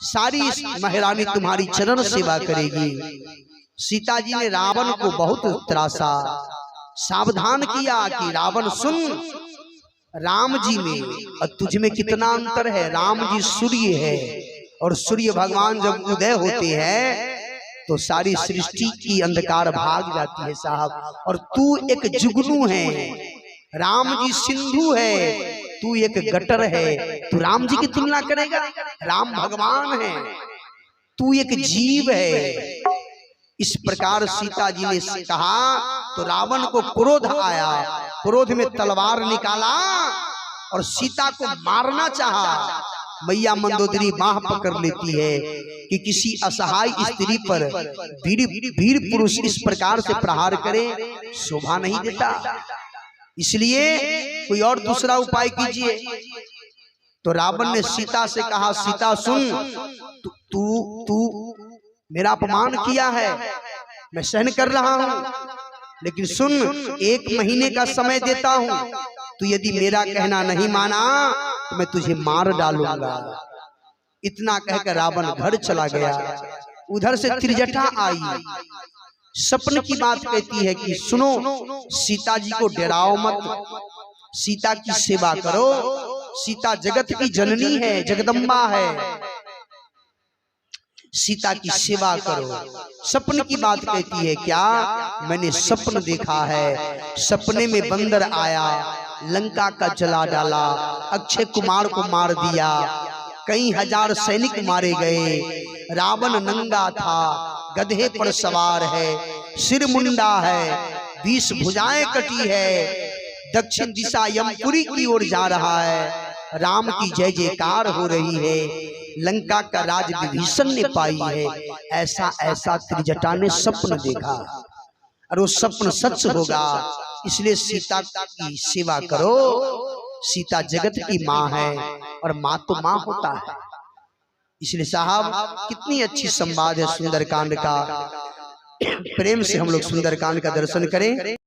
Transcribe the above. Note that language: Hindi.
सारी महारानी तुम्हारी चरण सेवा करेगी। सीता जी ने रावण को बहुत त्रासा, सावधान किया कि रावण सुन, राम जी में और तुझ में कितना अंतर है। राम जी सूर्य है और सूर्य भगवान जब उदय होते हैं तो सारी सृष्टि की अंधकार भाग जाती है साहब, और तू एक जुगनू है। राम जी सिंधु है, तू एक गटर है। तू राम जी की तुलना करेगा? राम भगवान है, तू एक जीव है। इस प्रकार सीता जी ने कहा तो रावण को क्रोध आया, क्रोध में तलवार निकाला और सीता को मारना चाहा। मैया मंदोदरी बाह पकड़ लेती है कि किसी असहाय स्त्री पर वीर पुरुष इस प्रकार से प्रहार करे, शोभा नहीं देता, इसलिए कोई और दूसरा उपाय कीजिए। तो रावण ने सीता से कहा, सीता सुन, तू मेरा अपमान किया है, मैं सहन कर रहा हूं, लेकिन सुन, 1 महीने का समय देता हूं, तू यदि मेरा कहना नहीं माना तो मैं तुझे मार डालूंगा। इतना कहकर रावण घर चला गया। उधर से त्रिजटा आई, सपन की बात कहती है कि सुनो, सीता जी को डराओ मत, सीता की सेवा करो, सीता जगत की जननी है, जगदम्बा है, सीता की सेवा करो। सपन की बात कहती है क्या? मैंने सपन देखा है, सपने में बंदर आया, लंका का जला डाला, अक्षय कुमार को मार दिया, कई हजार सैनिक मारे गए, रावण नंगा था, गधे पर सवार है, सिर मुंडा है, 20 भुजाएं कटी है, दक्षिण दिशा यमपुरी की ओर जा रहा है, राम की जय जयकार हो रही है, लंका का राज विभीषण ने पाई है। ऐसा ऐसा त्रिजटा ने स्वप्न देखा और वो स्वप्न सच होगा, इसलिए सीता की सेवा करो। सीता जगत की माँ है और माँ तो माँ होता है। इसलिए साहब कितनी अच्छी संवाद है सुंदरकांड का। प्रेम से हम लोग सुंदरकांड का दर्शन करें।